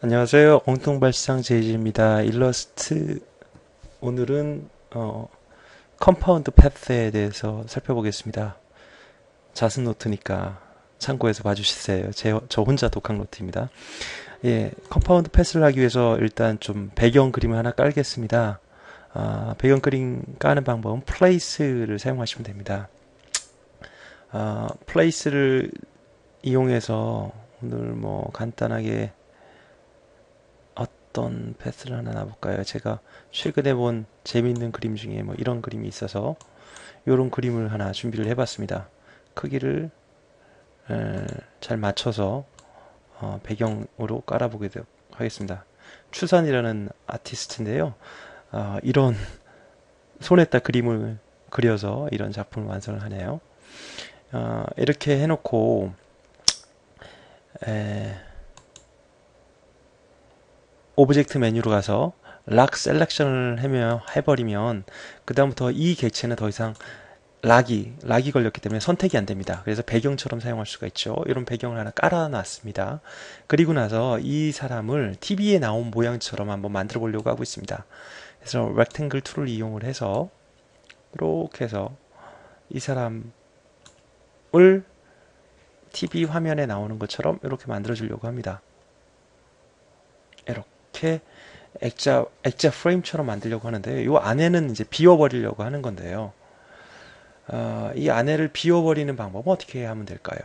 안녕하세요. 엉뚱발상 제이지입니다. 일러스트 오늘은 컴파운드 패스에 대해서 살펴보겠습니다. 자습 노트니까 참고해서 봐주시세요. 저 혼자 독학 노트입니다. 예, 컴파운드 패스를 하기 위해서 일단 좀 배경 그림을 하나 깔겠습니다. 배경 그림 까는 방법은 플레이스를 사용하시면 됩니다. 플레이스를 이용해서 오늘 뭐 간단하게 어떤 패스를 하나 놔볼까요? 제가 최근에 본 재미있는 그림 중에 뭐 이런 그림이 있어서 이런 그림을 하나 준비를 해봤습니다. 크기를 잘 맞춰서 배경으로 깔아보게 하겠습니다. 추산이라는 아티스트인데요. 이런 손에다 그림을 그려서 이런 작품을 완성을 하네요. 이렇게 해놓고 오브젝트 메뉴로 가서 락 셀렉션을 해버리면 그 다음부터 이 객체는 더 이상 락이 걸렸기 때문에 선택이 안 됩니다. 그래서 배경처럼 사용할 수가 있죠. 이런 배경을 하나 깔아놨습니다. 그리고 나서 이 사람을 TV에 나온 모양처럼 한번 만들어 보려고 하고 있습니다. 그래서 렉탱글 툴을 이용을 해서 이렇게 해서 이 사람을 TV 화면에 나오는 것처럼 이렇게 만들어 주려고 합니다. 이렇게 액자 프레임처럼 만들려고 하는데 이 안에는 이제 비워버리려고 하는 건데요. 이 안에를 비워버리는 방법은 어떻게 하면 될까요?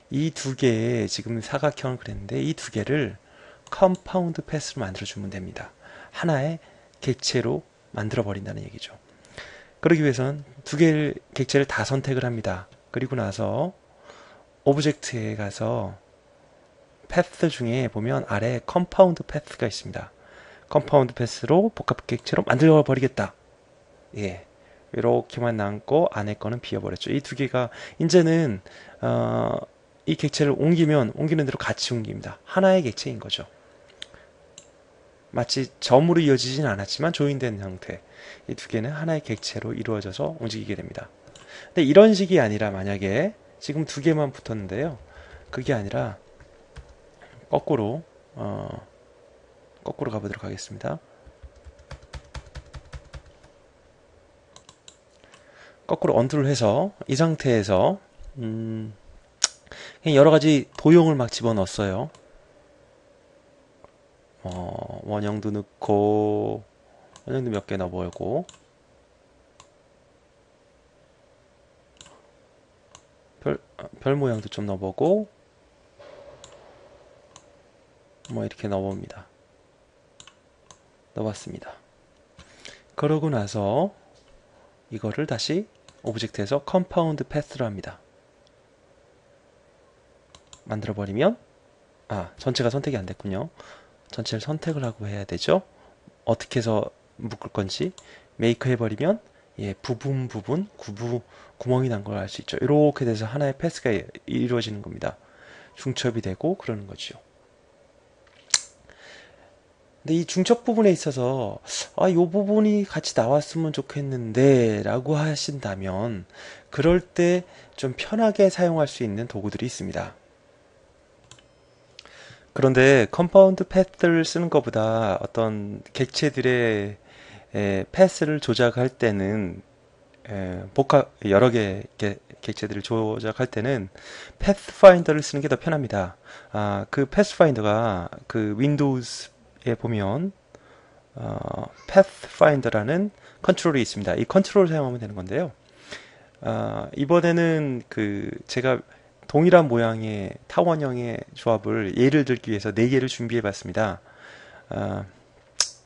이 두 개의 지금 사각형을 그렸는데 이 두 개를 컴파운드 패스로 만들어주면 됩니다. 하나의 객체로 만들어버린다는 얘기죠. 그러기 위해서는 두 개의 객체를 다 선택을 합니다. 그리고 나서 오브젝트에 가서 패스 중에 보면 아래 컴파운드 패스가 있습니다. 컴파운드 패스로 복합 객체로 만들어 버리겠다. 예. 이렇게만 남고 안에 거는 비워버렸죠. 이 두 개가 이제는 이 객체를 옮기는 대로 같이 옮깁니다. 하나의 객체인 거죠. 마치 점으로 이어지진 않았지만 조인된 형태. 이 두 개는 하나의 객체로 이루어져서 움직이게 됩니다. 근데 이런 식이 아니라 만약에 지금 두 개만 붙었는데요. 그게 아니라 거꾸로 가보도록 하겠습니다. 거꾸로 언두를 해서 이 상태에서 그냥 여러 가지 도형을 막 집어넣었어요. 원형도 넣고 원형도 몇 개 넣어보고 별 모양도 좀 넣어보고 뭐 이렇게 넣어봅니다. 넣어봤습니다. 그러고 나서 이거를 다시 오브젝트에서 컴파운드 패스로 합니다. 만들어버리면 전체가 선택이 안 됐군요. 전체를 선택을 하고 해야 되죠. 어떻게 해서 묶을 건지 메이크 해버리면 부분 구멍이 난 걸 알 수 있죠. 이렇게 돼서 하나의 패스가 이루어지는 겁니다. 중첩이 되고 그러는 거죠. 근데 이 중첩 부분에 있어서 이 부분이 같이 나왔으면 좋겠는데 라고 하신다면 그럴 때 좀 편하게 사용할 수 있는 도구들이 있습니다. 그런데 컴파운드 패스를 쓰는 것보다 어떤 객체들의 패스를 조작할 때는 여러 개 객체들을 조작할 때는 패스파인더를 쓰는 게 더 편합니다. 그 패스파인더가 그 윈도우즈에 보면 패스파인더라는 컨트롤이 있습니다. 이 컨트롤을 사용하면 되는 건데요. 이번에는 제가 동일한 모양의 타원형의 조합을 예를 들기 위해서 4개를 준비해 봤습니다.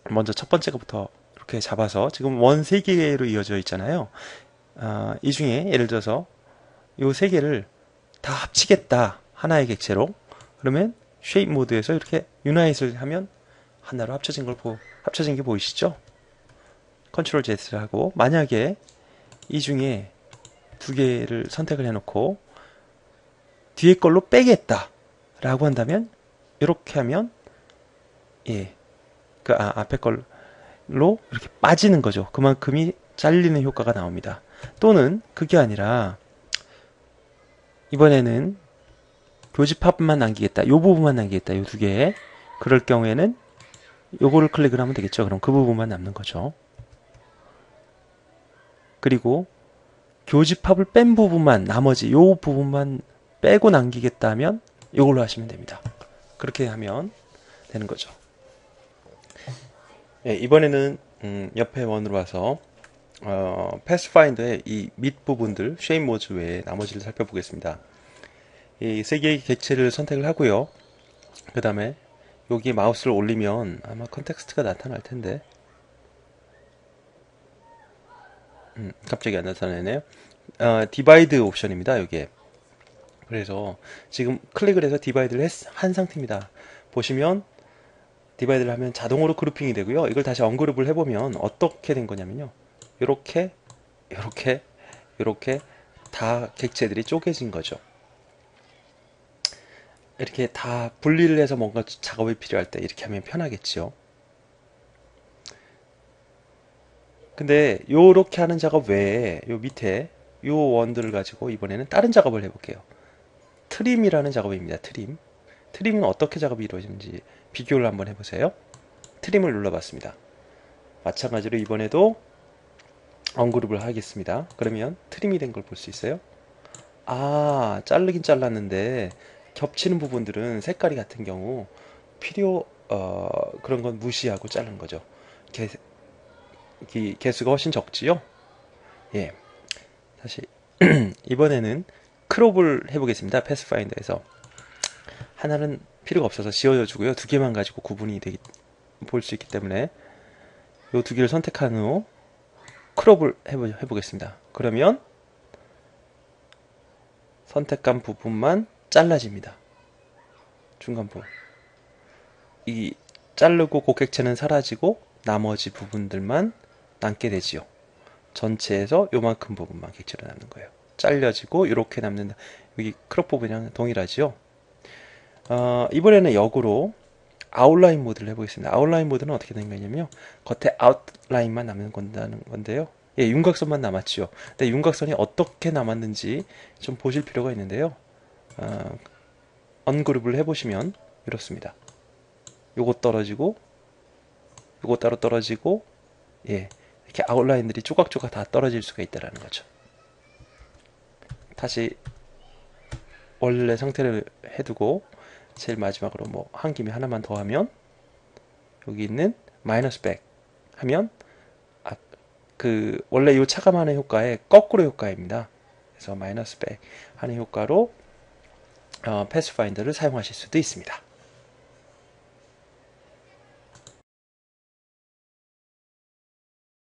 먼저 첫 번째 것부터 이렇게 잡아서 지금 원 3개로 이어져 있잖아요. 이 중에 예를 들어서 요 3개를 다 합치겠다. 하나의 객체로. 그러면 쉐입 모드에서 이렇게 유나잇을 하면 하나로 합쳐진 게 보이시죠? 컨트롤 Z를 하고 만약에 이 중에 2개를 선택을 해놓고 뒤에 걸로 빼겠다 라고 한다면 이렇게 하면 앞에 걸로 이렇게 빠지는 거죠. 그만큼이 잘리는 효과가 나옵니다. 또는 그게 아니라 이번에는 교집합만 남기겠다. 요 부분만 남기겠다. 요 2개 그럴 경우에는 요거를 클릭을 하면 되겠죠. 그럼 그 부분만 남는 거죠. 그리고 교집합을 뺀 부분만, 나머지 요 부분만 빼고 남기겠다면 요걸로 하시면 됩니다. 그렇게 하면 되는 거죠. 예, 이번에는 옆에 원으로 와서 패스파인더의 이 밑부분들, 쉐임 모즈 외에 나머지를 살펴보겠습니다. 이 세 개의 객체를 선택을 하고요. 그 다음에 여기에 마우스를 올리면 아마 컨텍스트가 나타날 텐데 갑자기 안 나타나네요. 디바이드 옵션입니다. 여기에. 그래서 지금 클릭을 해서 디바이드를 한 상태입니다. 보시면 디바이드를 하면 자동으로 그룹핑이 되고요. 이걸 다시 언그룹을 해보면 어떻게 된 거냐면요. 요렇게 요렇게 요렇게 다 객체들이 쪼개진 거죠. 이렇게 다 분리를 해서 뭔가 작업이 필요할 때 이렇게 하면 편하겠죠. 근데 요렇게 하는 작업 외에 요 밑에 요 원들을 가지고 이번에는 다른 작업을 해볼게요. 트림이라는 작업입니다. 트림은 어떻게 작업이 이루어지는지 비교를 한번 해보세요. 트림을 눌러봤습니다. 마찬가지로 이번에도 언그룹을 하겠습니다. 그러면 트림이 된 걸 볼 수 있어요. 아, 자르긴 잘랐는데 겹치는 부분들은 색깔이 같은 경우 그런 건 무시하고 자른 거죠. 개수가 훨씬 적지요. 예, 다시 이번에는 크롭을 해보겠습니다. 패스파인더에서 하나는 필요가 없어서 지워져 주고요. 두 개만 가지고 구분이 볼 수 있기 때문에 이 두 개를 선택한 후 크롭을 해보겠습니다. 그러면 선택한 부분만 잘라집니다. 중간 부분. 이 자르고 고객체는 사라지고 나머지 부분들만 남게 되지요. 전체에서 요만큼 부분만 객체로 남는 거예요. 잘려지고 이렇게 남는다. 여기 크롭 부분이랑 동일하지요. 이번에는 역으로 아웃라인 모드를 해보겠습니다. 아웃라인 모드는 어떻게 된 거냐면요. 겉에 아웃라인만 남는 건데요. 예, 윤곽선만 남았죠. 근데 윤곽선이 어떻게 남았는지 좀 보실 필요가 있는데요. 언그룹을 해보시면 이렇습니다. 요거 떨어지고 요거 따로 떨어지고 예, 이렇게 아웃라인들이 조각조각 다 떨어질 수가 있다는 거죠. 다시 원래 상태를 해두고 제일 마지막으로 뭐 한 김에 하나만 더 하면 여기 있는 마이너스 백 하면 원래 이 차감하는 효과의 거꾸로 효과입니다. 그래서 마이너스 백 하는 효과로 패스파인더를 사용하실 수도 있습니다.